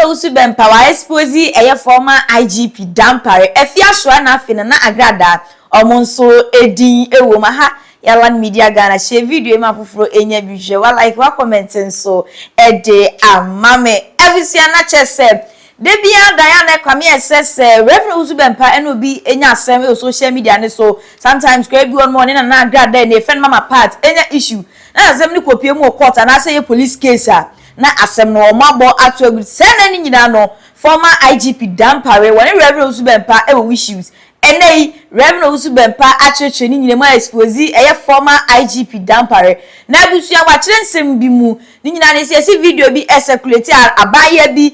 Owusu Bempah wa Exp0se former IGP Dampare Afia SHWAR na Afia na Agradaa omonso edin ewo ma ha yalan media Ghana share video ma foforo enya bihwe wa like wa comment nso ede amame everything na chese debia Diana kwame SSS Reverend Owusu Bempah eno bi enya asem e social media ne so sometimes kwa bi on morning na Agradaa na friend mama part enya issue na asem ni kopie mu court na say police case na asem no mabo atu egu sena ni nyina no former IGP Dampare when Reverend Owusu Bempah e issues enei Reverend Owusu Bempah achechwe ni nyina mu Exp0se former IGP Dampare na bisuya wa kire nsem bi mu ni nyina ne se video bi circulate abaya bi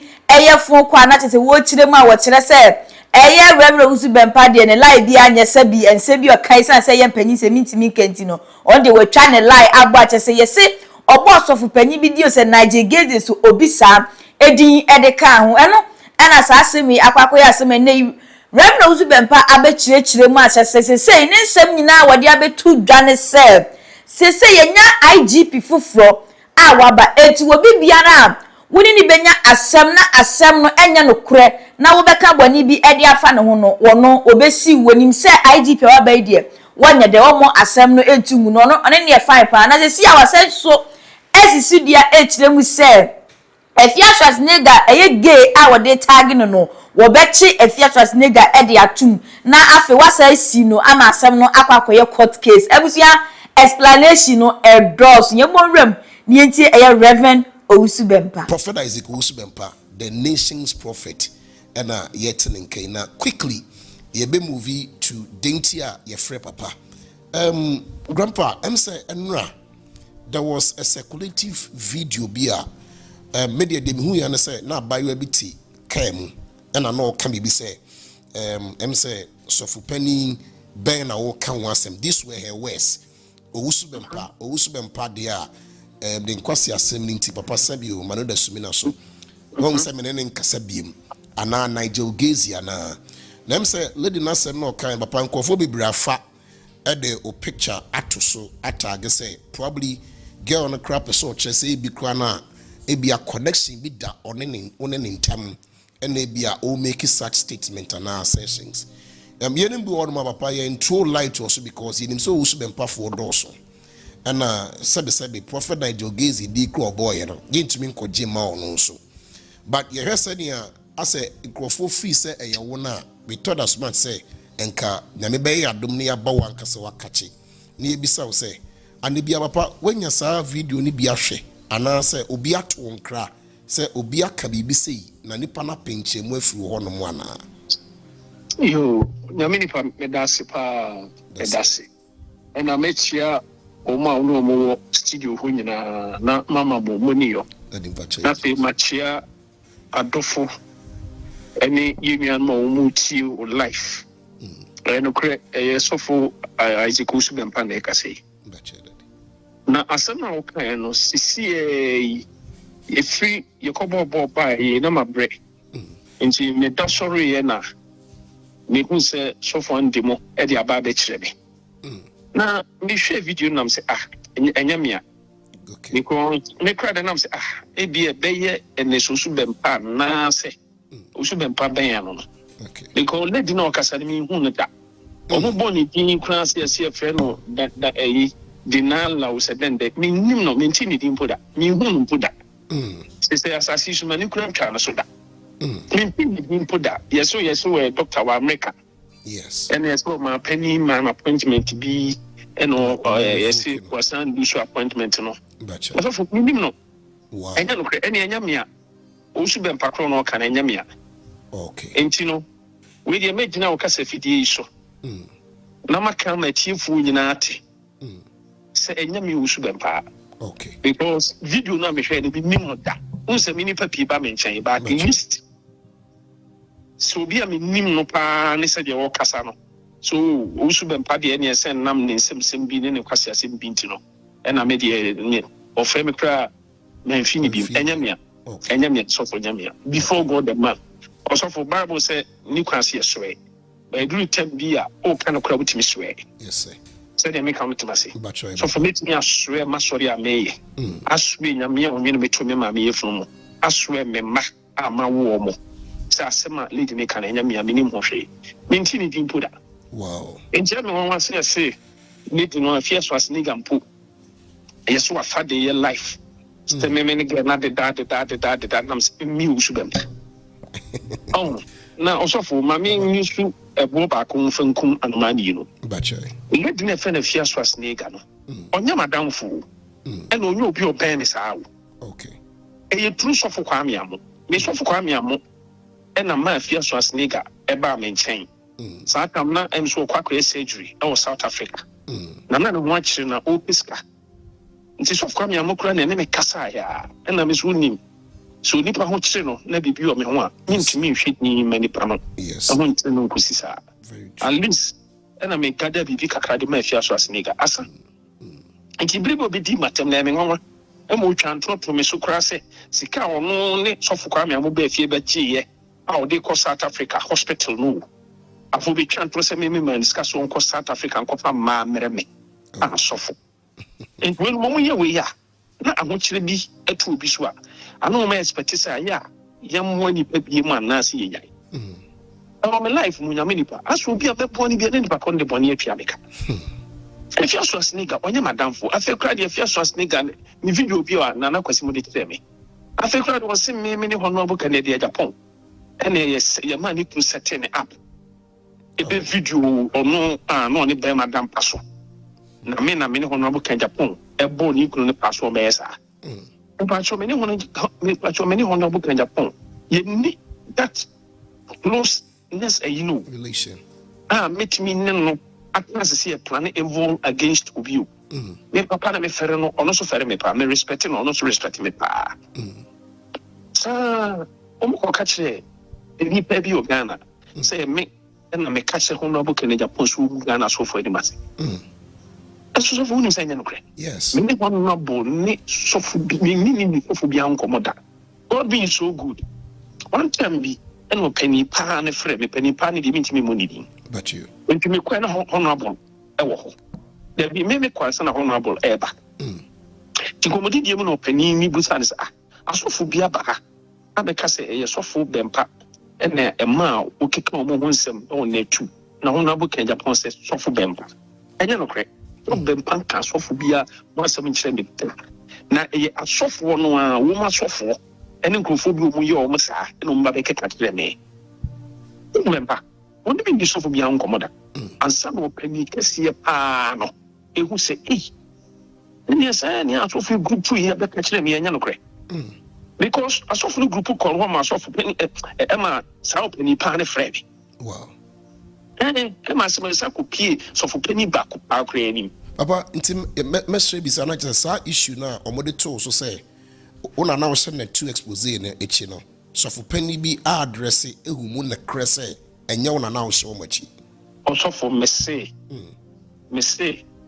fon kwa na chese wo kire mu a wo kire se Reverend Owusu Bempah de ne lie bi anya se bi ense bi o kai san se mpanyi se mintimi kenti no on de we twa ne lie abo a chese yese obo sofu panyi bi dio se Nigeria so obisa edin edeka ho eno ana sa asemi akwakoya asemi ne Reverend Owusu Bempah abechire mu asese ne nsem nyina wode abetu dwane se yenya IGP fufuro a waba eti wo bibiara woni ni benya asem no enya no kure na wo beka boni bi ede afa ne ho no wono obesi wonim se IGP waba idie wonya de omo asem no entumu no no ne ne fine pa na se si awase so esisi dia echiremu se SHWAR nega gay a wode tag no wo bechi SHWAR nega ede atum na afi wasa si no ama asem no akwakoye court case ebusia explanation no endorse yemonrem ni enti Reverend Owusu Bempah Prophet Owusu Bempah the nation's prophet and yet in Kenya quickly ye be movie to Dentia ye free papa grandpa say enra there was a circulative video bia media dem hu ya na say na bayo biti kam and no can be say say sofupani ben na wo kan wasem this were her words Owusu Bempah dia the nkwasi asem nti papa sabio manoda sumina so won say menene nkasa biem ana Nigel Gezi ana nem say lady na say no kan papa nkofo bebrafa e de o picture atoso atag say probably girl on a crap so say bi kwa na e bia connection bi da onene ntam and e bia o make such statement and assertions yenim bi won ma papa ye intro light also because yenim so Owusu Bempah for doso and sabe Prophet Nigel Gezi di crow boy you know gintumi nkoje ma ono so but ye hear say as a crofo free say e wona we told us man say enka na me be ya dom ne ya ba wanka se wakache na e bisa say and bia papa wanya sa video ni bia hwe ana say obi ato nkra say obi aka bibi sei na nipa na penche mu afiri ho no mu ana yo nyamini pa medase pa medase ena mechia oma uno mo studio ho nyina na mama mo moniyo na fe machia adofo eni yemian mo mu ti o life eno kre sofo Owusu Bempah na ekase na asema okan no sisi e free ye kobo ba ye na mabre nti me da sorry ye na me hu se sofo ndimo e de aba be kire me na me hwe video nam se enya mia okay me kra de nam se e bi e be ye ene Owusu Bempah na se Owusu Bempah ben ya no okay because lady na okasa me hu no da omo boni tin kra se frɛ no da dinal la useden de minim no mentini dimpoda mi hunu poda se asasi suma ni kura twa na soda mentini dimpoda yeso we doctor wa America yes and yeso ma penny man appointment bi eno yesi wasan do show appointment no so for minim no wow enya no enya enya mia Owusu Bempah kro no kan enya mia okay enti no we dey imagine o kasa fidie so na maka ma tiefu nyina ate say enyame Owusu Bempah okay because video na me hwe de bi nim da unse mini papi ba me nchen ba at least so bi am nim no pa ne se de wo kasa no so Owusu Bempah de ene sen nam ne nsem bi ne kwase asem bi nti no e na me de ne o fe me kra na mfini bi enyame so for nyame before God the man also for Bible say ni kwase eswe but do tell bi a o kan kra butimi swe yes sir said they make come to say. So for me to swear, my sorry, I may. I swear, I mean, me to me, my me from. I swear, me ma ama wo mo sa asema lady ne kan enya me amini mo hwe menti ni din poda wow enje me won say lady no SHWAR ni gampo yeso afa de your life ste me ne get na de da nam mi Owusu Bempah oh na osofo ma me nsu ebo ba ko mfankum anomani no bache lady ne fe na SHWAR ni ga no onya madamfo and onye obi oben ni saa okay e true sofo kwa amiamo me sofo kwa amiamo e na ma SHWAR ni ga e ba me nchen saa kam na em so kwa surgery e South Africa na no ho akire na opiska nti sofo kwa amiamo kura na me kasa ya e na me so nim so nipa ho kire no na bibi o me ho a ntimi nhwe ni manipa no yes ho ntimi no kusisa very true at least e na me gada bibi kakra de ma SHWAR ni ga asa nti bribo bi di matem na me nwanwa e mo twa ntroto me so kura se sika ono ne sofo kwa amiamo ba fie ba giye a o de ko South Africa hospital no afo bi twa ntroto se me man sika so ko South Africa nkofa ma mereme a sofo en when mo ye we ya na ahokyere bi atu obi so a ano ma SHWAR ya yammo ni pa bi mu anase ye yai my life mu nyame nipa aso bi abebo ni bi ne nipa kon de boni atwa meka SHWAR ni ga onye madamfo afekra de SHWAR ni ga ni video bi a nana kwasi mu de tire me afekra de wose me ne honorable Canada Agyapong ene ye man ni to setting up ebe video ono no ne be madam paso na me ne honorable Agyapong ebo ni kunu ne paso be esa pacho me ne honorable Agyapong ye ni that closeness relation meet me no atna se see plan evolve against you me papa na me fere no ono so fere me pa me respect no ono so respect me pa omo ko ka kire ni pa bi o Ghana say me na me ka kire honorable Agyapong so Ghana so for edimase eso so fu ni say no kre yes me honorable ni so fu bi ni so fu bi ankomoda God being so good one time bi eno penny pa ne fre me penny pa ne di mi money but you nti me kwa na honorable e wo ho there be me kwa na honorable e ba ti komodi die mu no penny ni busa ne sa asofo bia ba ha abeka se e sofo Bempah ene e ma o keka o mo nsem o na tu na honorable Agyapong se sofo Bempah enye no kre so Bempah ka sofo bia mo asem nkire me na e asofo no a wo ma sofo ene nkrofo bi o mu ye o mo sa ene o mba be keka kire me Bempah on the big sofo bia nkomoda ansa no penny kese pa no ehu se ni esa ni asofo group here be kire me enya no kre because asofo group call ho ma asofo penny ma sa penny pa ne frɛ wow ma se ma sa ko pie sofo penny ba ko pa kra ni papa nti mesre bisa na just sa issue na omode to so say una na wo se na Exp0se na echi no sofo penny bi address ehu mu na kra say enye una na wo se o machi osofo me say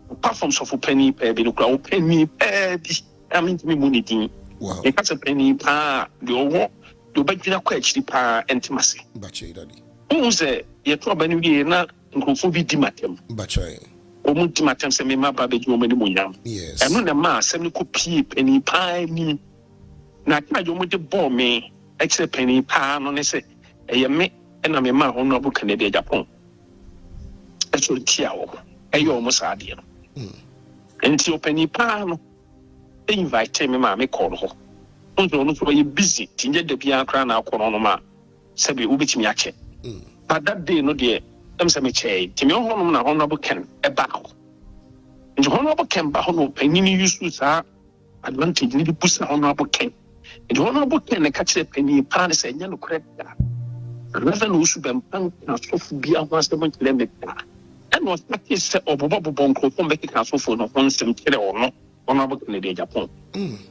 apart from sofo penny pa bi no kra o penny pa bi me mu ni din wow e ka se penny pa de owo do ba dwina kwa achiri pa entimase bache daddy o se ye to ba ni wie na nkrofo bi di matem bache o mu di matem se me ma ba be ju o me ni munyam yes eno na ma asem ni ko pie penny pa ni na ka jo mo de bo me extra penny pa no ne se eye me na me ma honorable Canada Agyapong eso tia wo eyo mo sa ade no enti opani pa no invite me ma me call ho onzo no so ye busy tinje de bia kra na akoro no ma se be ubetimi ache but that day no de em se me che timi honum na honorable Ken e ba ho nti honorable Ken ba ho no opani ni use sa advantage ni pusa honorable Ken nti honorable Ken ne ka kire pani pa ne se nya no koreda Reverend Owusu Bempah na sofo bia ho asem kire me ta and was practice se obobo nko fo mbeki ka sofo no nsem kire ono honorable Canada Agyapong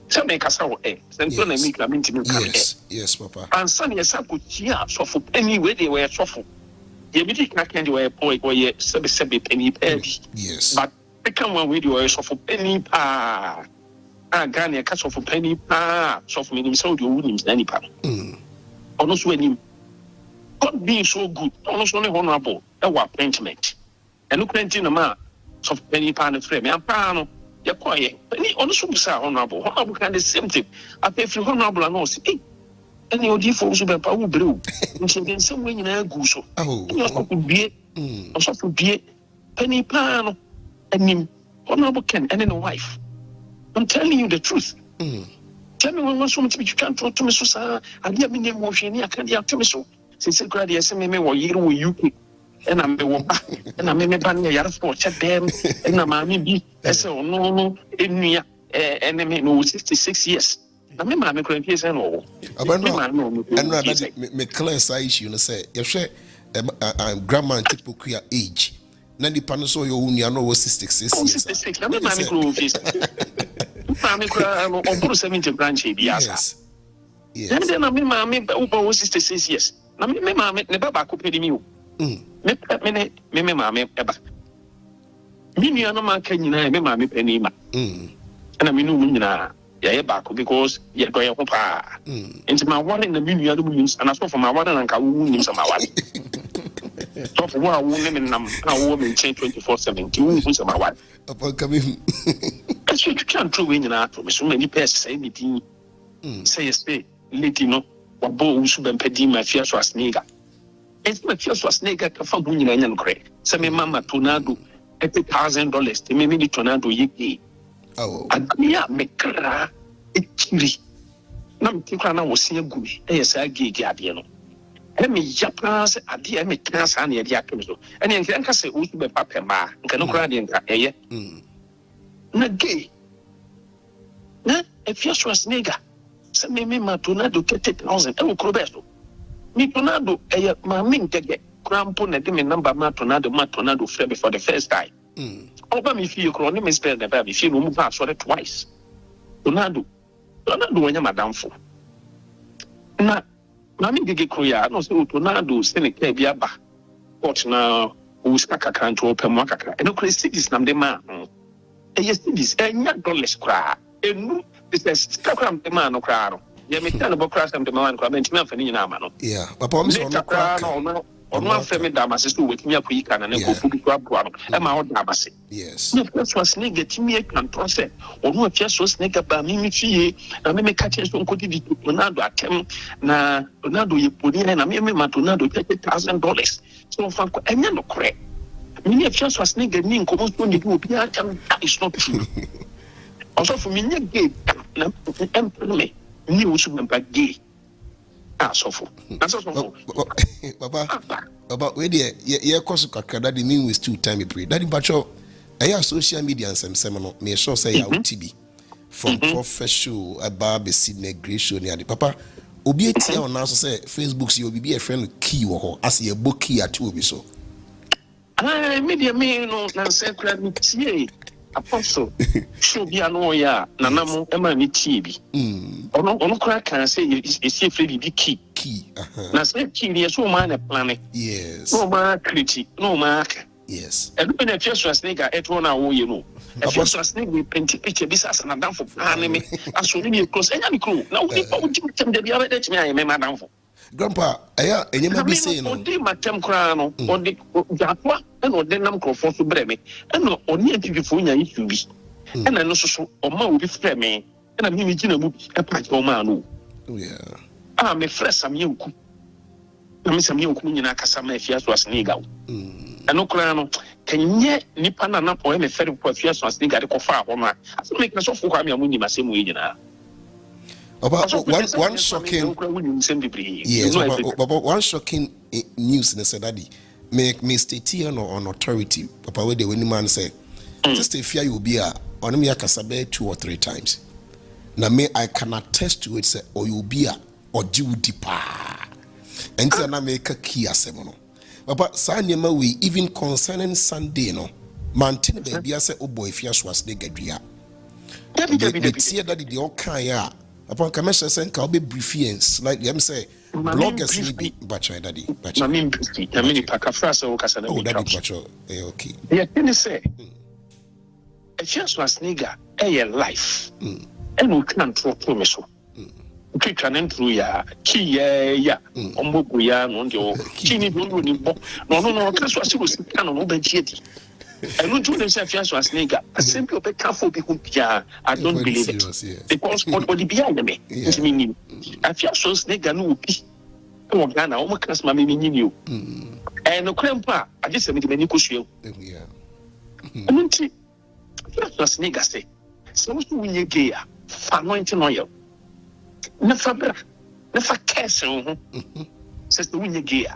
se me kasa wo se nto na mi kra mi ntimi ka yes papa ansa ne sa ko tia sofo penny we dey we sofo ye bi dik na kan dey we boy we sebe penny yes but the come one we dey we sofo penny pa Ghana ka sofo penny pa sofo me nim so dey owu nim na nipa ono so anim God being so good, almost only honorable, appointment. And look at ma of penny pan and frame. And pano, you're quiet. Penny also be honorable. Honorable can the same thing. I pay for honorable and all. Any odi for Owusu Bempah wo brew. Nso den some way nyina gu so. You so could be also could be penny pan anim honorable Ken and then a wife. I'm telling you the truth. Tell me when so much you can't talk to me so sir. I give me name of any I can't to me so. Since I graduated SME or year with UK. And I'm the one and I'm a ban yard for check them and I'm a maybe as no in me enemy no 66 years. I mean, my case and all. Me clear issue and say, you share grandma and typical age. Nandy Panaso, you only know was 66 years. 66. I mean, my micro 70 branch. Yes. And then I mean, my over 66 years. I mean, my mamma never back up with you. Me mamma ever. Me, no man can you know, me mammy penny. And I mean, yeah, back because you're going to into my one in the million wounds, and I saw from my one and I wounds on my wife. So for one woman and a woman change 24/7, wounds on my wife. Upon coming, you can't throw in and out for me. So many pairs say anything. Say, stay, Latino, or Owusu Bempah, my fear was nigger. It's my fear was nigger for winning and crack. Say, my mamma, tornado, $1,000, the many tornado ye. Oh, Adia mekra ekiri na mtikra na wosia gumi eyesa gege ade no emi yapa se ade emi kansa na yede akem so ene nka se Owusu Bempah pema nka no kra de nka eye na gay na Exp0se nega se me ma tornado 30,000 e wo kro beso mi tornado eye ma min gege krampo na de me number ma tornado frame for the first time Oba mi fie kro ni me spell na ba mi fie no mu pa so twice. Tornado wanya madamfo. Na mi gege kro ya no se tornado se ne ka bia ba. Port na uska kakra nto opem akakra. E no kro cities nam de ma. E yes cities enya dollars kra. Enu this kakra de ma no kra no. Ye me tell about crash am de ma kra, me ntimi afani nyina ama no. Yeah, papa mi so no kra no. Ono afemi damase so wetimi akuyika na ne kofu bi kwa boa no e ma o damase yes na Exp0se ne getimi akanto se ono Exp0se ne ba mi fie na me ka che so nkodi di tornado atem na tornado ye poni na me ma tornado $30,000 so fa ko enya no kore me ne Exp0se ne gani nkomo so ni bi obi atam is not true also for me nye gay na employment ni Owusu Bempah gay sofo. Baba, where the ye course kakada the mean with 2 time pray. Daddy Bacho, social media and some seminar may sure say ya TB from professional about the Sydney Gration near the papa. Obi etia on now say Facebook see obi be a friend key wo as ye book key at obi so. Media me no na say kra mi tie. Apostle show be ano ya nanamo e ma mi tie bi ono kra kan say e see free bi key na say key dey so ma na plan yes no ma critic no ma yes e do na Exp0se nega e to na wo ye no Exp0se nega we penti picture bi sasa na danfo plan me aso ni close enya mi kro na wo ni pa wo tim de bia be de timi aye me ma danfo grandpa eya enyema bi say no odi matem kra no odi japwa and odi nam krofo so breme and oni antififo nya yisu bi and no so oma obi frɛ me and me gina mu e pa ke oma no yeah me fresh am yenku na me sam yenku nyina kasa ma Exp0se nega and no kra no kenye nipa na na po me fere ko Exp0se nega de ko fa ho no aso me so fo kwa me amunyi masemu nyina. About one shocking yes, about one shocking news in the daddy me state here on authority papa where the when man say just if you be a on me akasabe 2 or 3 times na me I can attest to it say or you be a or do deeper and na make a key asem no papa sanyema we even concerning Sunday no maintain baby say oh boy Exp0se dey gadua the see that the all kind ya upon commercial sen ka be briefings like them say bloggers ni be bacha daddy bacha na me paka frase wo kasa na oh daddy bacha okay yeah can say Exp0se nega life and we can talk to me so we can through ya ki ya ombogu ya no ndio ki ni do ni bo no ka so asi wo sika no be chieti I don't do the Afia so as nigga. I simply be careful who I don't believe it. Because what the behind me is meaning. Afia so nigga no be. Oh Ghana, almost class my meaning you. And no grandpa, I just said many cushion. Yeah. I don't see. Afia so nigga say. So when you gay, anointing oil. Never cares. Says the winning gear.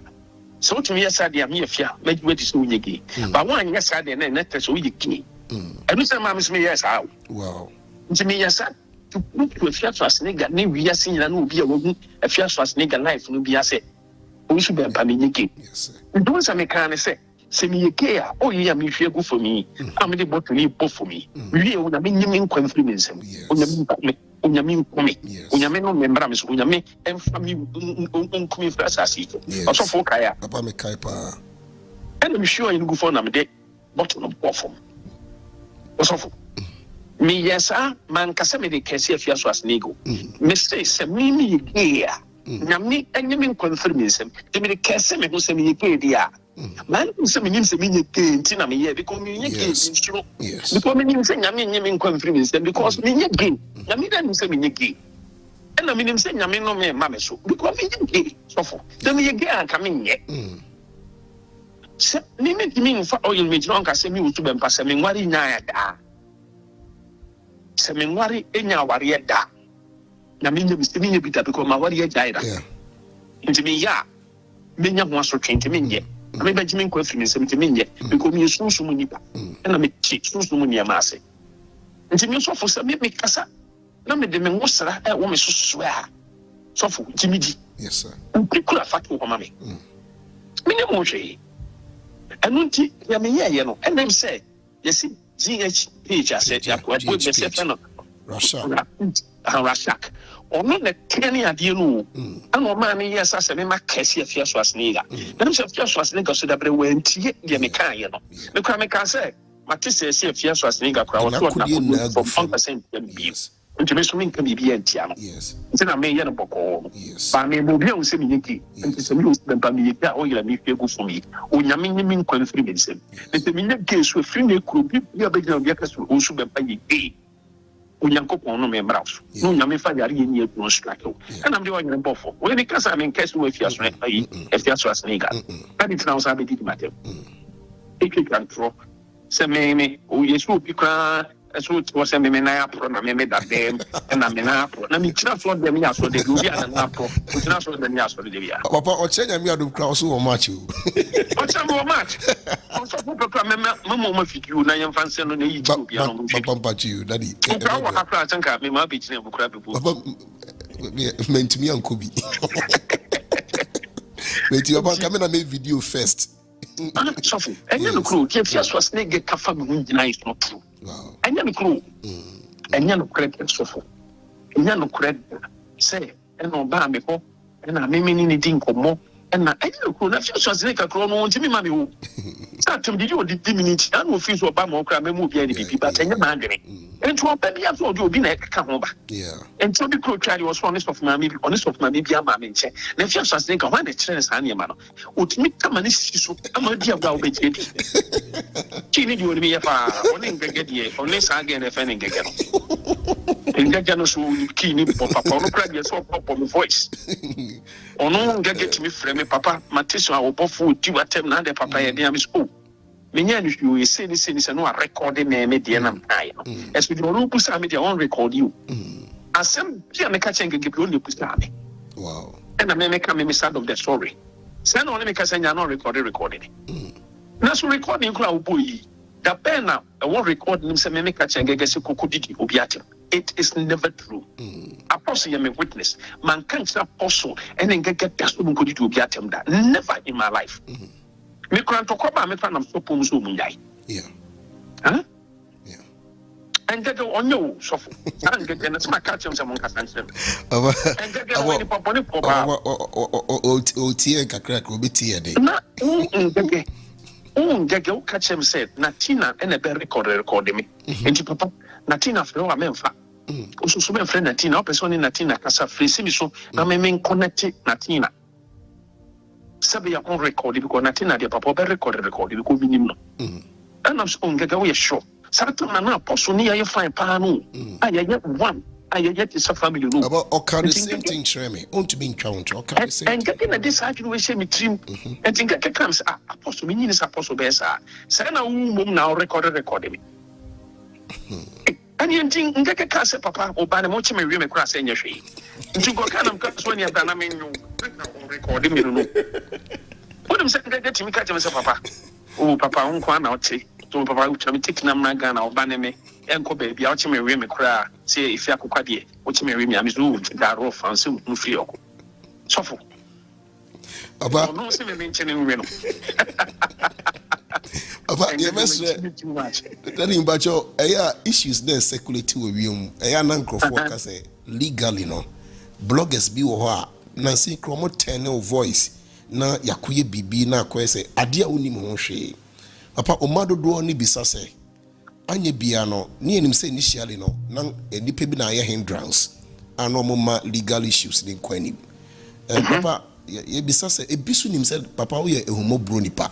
So to me, yes, I am here, make way to see winning gear. But one, yes, I didn't let us with the key. And Mr. Mamma's me, yes, how? Wow. To me, yes, to look to a Fiat nigger, name we are seeing and will be a Fiat nigger life, will be a say. Owusu Bempah me. Yes, and those are mechanic say. Say me a care, oh, yeah, me feel good for me. How many bought me both for me? We are on a minimum confidence. Unyami kumi unyami no membra miso unyami emfami unkumi frasa asito osofo kaya papa me kai pa and me sure you go for na me de bottom of perform osofo me yesa man kasa me de kesi afia so as nego me say me gear nyami enyemi confirmation de me de kesi me go say me gear dia man say me nim say me gear ntina me here because me gear insuro because me nim say nyami confirmation because me gear nyami dan say me gear and I mean say nyami no me ma me so because me gear so then me gear can me nye se me fa oil me no nka say me Owusu Bempah say me nwari nya da se me nwari enya wari da na me nye bita because ma wari ya da nti me ya me nya ho aso twente me nye me ba jimi nkwa fimi se me nye because me sunsu mu nipa na me chi sunsu mu niya ma ase nti me so fo se me kasa na me de me ngosra wo me susu a so fo jimi di yes sir nkula fatu ko ma me me ne mo hwe enu nti ya me ye no enem say yesi GH page asset ya ko bo be se no Rashak ono ne tani ade no ana o ma me yes ase me ma kesi afia so asniga na se afia so asniga so dabre wantie de me kan ye no me kwa me kan say mate se afia so asniga kwa wo to na for 1% bi nti me so me kan bi antia no yes nti na me ye no boko ba me bo bi o se me yeki nti se me Owusu Bempah me yeki o yela me hwe go for me o nyame nyimi nkwan firi me nsem nti me nya gesu firi na kuro bi ya be gina obi aka so Owusu Bempah yeki Unyankopon no me mbraso no nyame fa yare yeni ekunu strike ana mde wanyere bofo we ni kasa me nkesu we fia so ayi efia so asniga ani tena usa be didi matem eke control se me o yesu obi kwa eso to se me na apro na me da dem na me na apro na me tira so dem ya so de obi ana na apro tira so dem ya so de bia papa o chenya mi adom kwa so o match o chama o match o so papa mama ma fikiu na yem fanse no na yi ji obi ana papa mpachi you daddy o wa hakra tanka me ma be chine bukura be papa mentimi ankobi wait you papa come na make video first Sofu, enya no kro, tie fia so asnege kafa me hunjina is not true. Wow. Enya no kro. Enya no credit sofu. Enya no credit. Say, eno ba me ko, ena me ni din komo, ena enya no kro na fia so asnege kro no ntimi ma me ho. Sa tum di o di minute, an wo fi so ba mo kra me mu bia ni bibi, but enya ma adwene. Ento oba bia so di obi na ka ho ba. Yeah. Ento bi kro twari was honest of my bia ma me nche. Na fia so asnege ho na chere sa na ma no. Otimi kama ni siso ama dia ba obejedi kini di oni ya fa oni ngegedi oni sa ga na fa ni ngege no ngege no so kini papa no credit so papa my voice ono ngege timi frame papa mateso a obofo di watem na de papa ye dia mi so menya ni you say no record me de na mpai no as we do pusa me de on record you asem dia me ka chenge pe on de pusa me wow and me ka me side of the story send on me ka senya no recording na so recording kula oboyi da pena I won't record him say me ka chenge se kokudidi obiate it is never true apostle you me witness man can't apostle and then get that so kokudidi obiate that never in my life me kran to ko ba me fa na so pom so munyai yeah huh yeah and get on you so and get na so catch him some ka sanse and get when papa ni papa o tie kakra ko be tie de na ngege o catch him said Natina and a very record me and papa Natina fro amemfa o so me friend Natina o person ni Natina kasa free si mi so na me connect Natina sabe ya on record because Natina de papa be record because minimum no And I'm so ngega sure. Saratan na apostle ni aye fine pa no. Aye one. Aye yet is a family no. About okay the same thing Treme. On to be encounter. Okay the same. And getting a disagreement we say me trim. And think I comes apostle me is apostle besa. Say na mum now record me. And you think ngeke ka say papa obane mo chime wi me kura say nya hwe. Nti go ka nam ka so nya da na me nyu. Record me no. What am say ngeke timi ka timi say papa. Oh papa unko na ote. So papa uchami take na mnaga na obane me. Enko baby a ochime wi me kura say if akokwa de ochime wi me amizu da ro fancy mu free oko. Sofo. Aba no say me mention we no. Aba ye mesre. That in bacho issues there circulating with you. Eya na nkrofo ka say legally no. Bloggers bi wo ho a na say kromo turn no voice na yakoye bibi na akoye say ade a oni mo hwe. Papa omado do ni bisa say anye bia no ne enim say initially no na enipa bi na ye hindrance ano moma legal issues ni kwani. Papa ye bisa say ebisu nim say papa wo ye ehumobro nipa.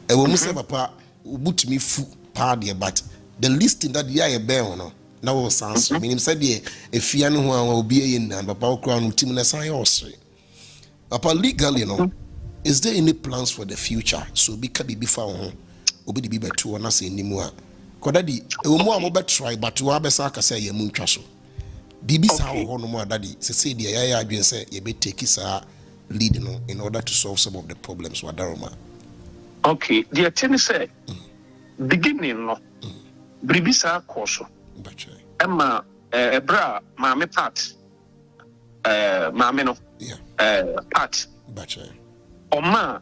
Ewo mu say papa ubutumi fu pa de but the listing that ye be no na wo sans meaning say de efia no ho a obi ye nan papa wo kra no tim na san ye osre. Papa legally no is there any plans for the future so bi ka bibi fa ho obi de bi beto na say nimu a kodadi ewo mu a mo be try but wo abesa ka say ye mu ntwa so bibi sa ho no mu adadi say de ya adwen say ye be take sa lead no in order to solve some of the problems wadaroma. Okay, the attorney said beginning no bribisa koso emma bra maame part maame no part oma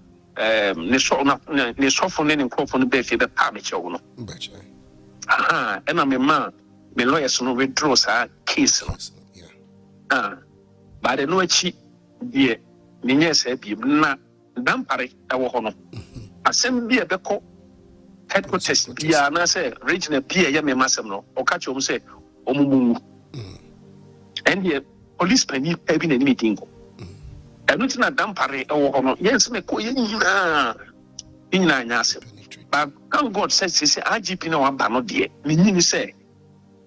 ne so for ne nkofo no be fi be pa me chewo no emma me lawyers no withdraw sa case no but the no achi die ne nyese bi na Dampare ewo ho no asem bi ebeko headquarters bia na say regional bia ye me masem no o ka chom say omumu and the police pani ebi na meeting ko enu ti na Dampare ewo ho no yes me ko ye nyina anya asem but kan God says say IGP na wa ba no de me nyini say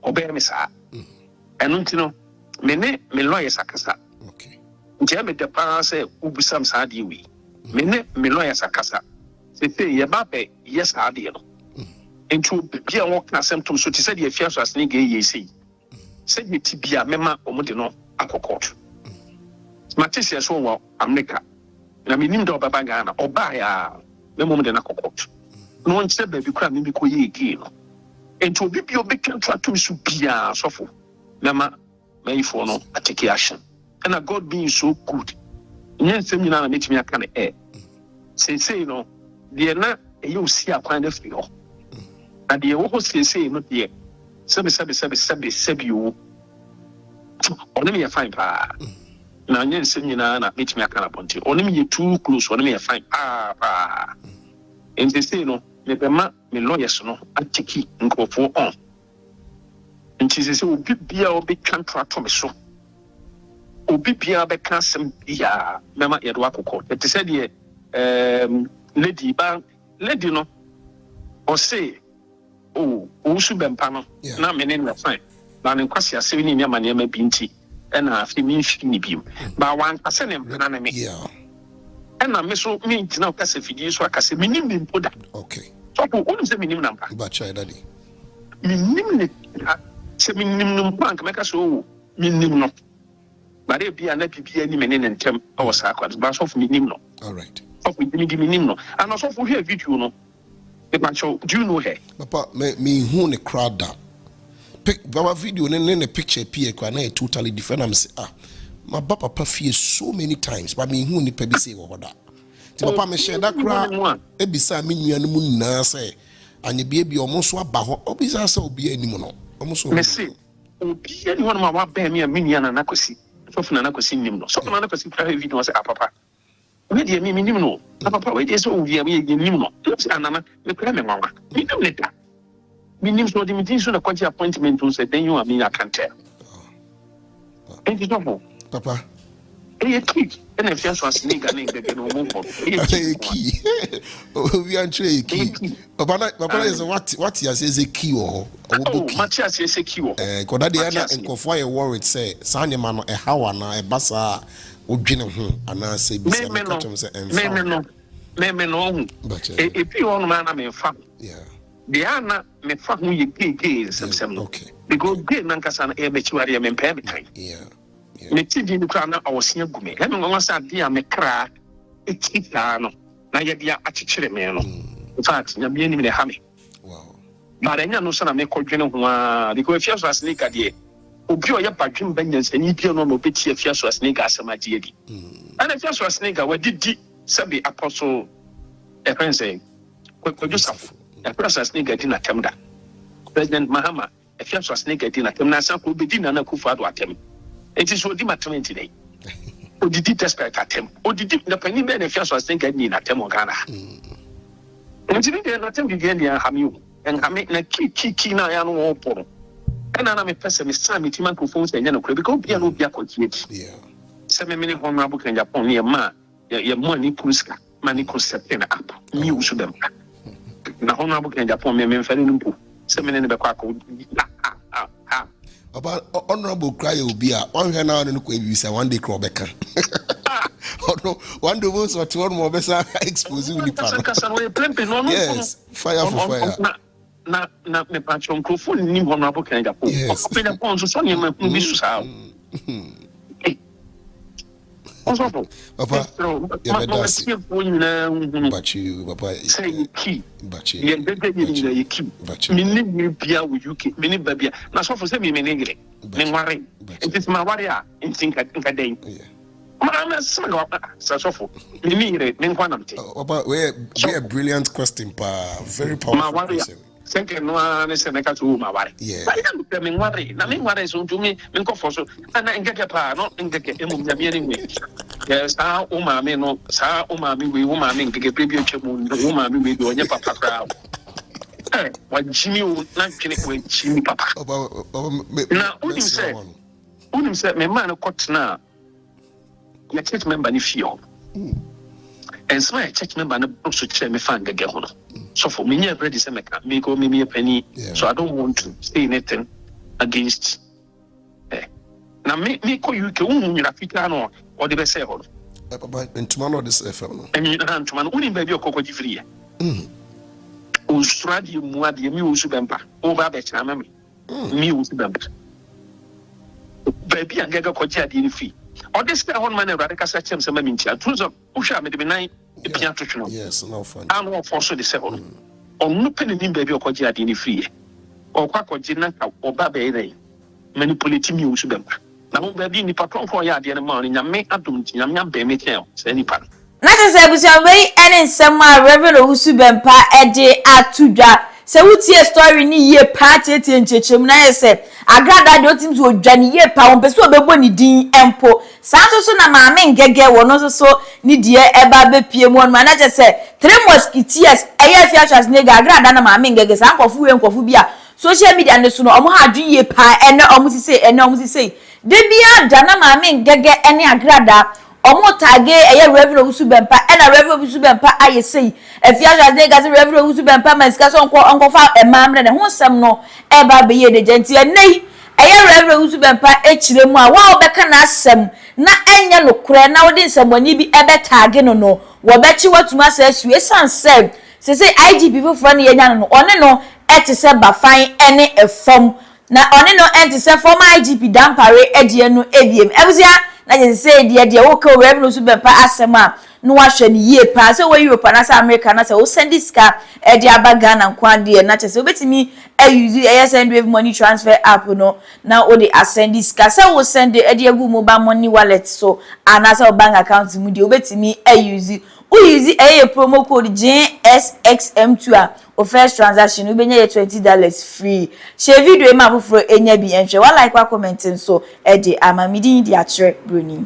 obey me sa enu ti no me lawyers akasa okay ntia me de pa say ubusam sa de wi me lawyers akasa say ye ba be yes ade no into bia wo ka symptoms so ti say the Afia so asne ge ye sei say me ti bia mema omude no akokot matisia so wo America na me nim do baba Ghana oba ya memo omude na akokot no nche ba bi kura me bi ko ye ege no into obi bi obi kan to so bia sofo mema for no take action and God being so good nyensem nyina na metimi aka ne say no de na you see akwan na fi ho na de wo ho say no de sebi wo oni me fine pa na nyensem nyina na metimi aka na ponte oni me too close oni me fine pa and they say no me be ma me lawyers no atiki nkofo on nti say obi bia obi contract me so obi bia be ka sem bia mema ye do akokọ it said the lady no or say Owusu Bempah no na me ne na fine na ne kwase ase ni nyama ne ma bi nti e na afi mi nfi ni bi ba wan kase ne mpana na me e na me so mi ntina kase fidi so akase mi nim mpo da okay so ko wonu se mi nim na mpa ba chai daddy mi nim ne se mi nim no mpa nka me ka so mi nim no but e bia na bibia ni me ne ntem o sa akwa ba so fu mi nim no all right of me nim no and also for here video no e ma show do you know her papa me hu ne crowd da pick baba video ne picture pie kwa na totally different am say my papa fie so many times but me hu ni pa bi say wo da ti papa me share that crowd e bi sa me nua no mu na say anye bi omo so aba ho obi sa say obi anim no omo so me say obi ani won ma wa ba me nua na nakosi so funa nakosi nim no so na nakosi pra video say papa we dey me nim no papa we dey so we nim no anana me kura me nwa me nim leta me nim so the meeting so na kwaji appointment so say then you and me I can tell and you know papa e key and if you was nigga nigga no more a key. We are tray key. Papa is what he says a key or Matthias is a key. Kodadiana and Kofaya Warwick say, Sanya man a hawana, a bassa, Ujino, and I say, no, but if you want man, I mean, yeah. The Anna me fuck me gay some okay. Because gay Nankasan air metuari and payment. Yeah. Me tidi the crown I was here gumi. Let me go outside dear me cry. It's no. Now you be a chichire me. In fact, you're being in the hammy. Wow. But I know son of me called because if you was snake a dear. Obio ya badwin banyans and you no no beti if you was snake as my dear. And if you was snake, what did Sabi apostle a friend say? What you suffer? A process nigga didn't attempt that. President Mahama, if you was nigga didn't attempt, Nasa could be dinner and a kufa to attempt. It is what the today. Or did it expect attempt? Or did the penny man if you was thinking in attempt or Ghana? And didn't attempt again near Hamu and I make a key now and all polo. And I'm a person with some microphones and yellow crib because piano be a continued. Yeah. 7 minutes honorable can Agyapong near ma, your money puska, money concept in up. Owusu Bempah. Na honorable can Agyapong me mfani 7 minutes be kwako. About honorable cry will be a one hand out and you say one day crop back. Oh no, one day was what one more better Exp0se. Yes, fire for fire. Na me patron microphone ni honorable can Agyapong. Yes. Open the phone so son you me susa. Papa, but you, Papa, say key, but you, meaning Bia with UK, many baby. Now, so for me, meaning it is my warrior in think a day. I'm a son of Sasofo, meaning one of them. We a brilliant question, pa, very powerful. Second one is a neka to my worry. Yeah. I don't tell me worry. Now, me worry so to me, and go for so, and I get a pa, not in the game. Yes, how Umami no, Sa Umami, we woman get a preview to woman we do your papa crowd. What Jimmy would not finish with Jimmy Papa. Now, Udim said, my man, caught now. My church member, if you and so my church member also tell me find the girl. So for me, I've ready to make go me a penny. So I don't want to say anything against. Now, me call you can African or the best say, and tomorrow this FM. And you don't to man only baby or cocoa free. Australia, Muadi, Owusu Bempah, over the Chama, me, Owusu Bempah. Baby and Gaga Cotia didn't fee. Or this guy on man, radical such as a mintia, two of Usha made the night, a piano. Yes, no fun. I'm not for so the seven. Or no penny baby or Cotia didn't free. Or Quacogina or Babe, manipulating Owusu Bempah. Now, baby, in the patron for ya the morning, and make up to Yam Baby tell, any part. Not as I was away and in some Reverend Owusu Bempah a day at 2 da. So, what's your story? Ni ye party and chechum na say. Agradaa don't seem to Johnny ye pound, but so be boni din empo. Sanso na mama ngege wono so ni die eba be pie mu manager say 3 musketeers eye fiachas nega Agradaa na mama ngege san kofu bia social media ne so no omo ha adwen ye pa ene omo sise de bia da na mama ngege ene Agradaa omo tage eye Reverend Owusu Bempah ena Reverend Owusu Bempah aye sei efiachas nega se Reverend Owusu Bempah man sika so onko fa emamre ne ho sem no eba be ye de genti enei eye Reverend Owusu Bempah echire mu a wa obeka na asem na enya lokure na wodi nsemmani bi ebe tage no wo bechi watuma sa asue sanse se IGP foforo ne yenya no one no etise bafan ene efom na one no entise former IGP Dampare edie no ediem ebuzia na je se de wo ka Reverend Owusu Bempah asem a no wahwe ne yie pa se wo Europe na sa America na se wo send ska edi abaga na nkwade na che se obetimi use send wave money transfer app no na o de asend ska se wo send edi agu mobile money wallet so anasa bank account mu de obetimi use promo code JSXM2 o first transaction we benya $20 free share video e ma foforo enya bi enhwe wa like wa comment so e de amamidi di atre broni.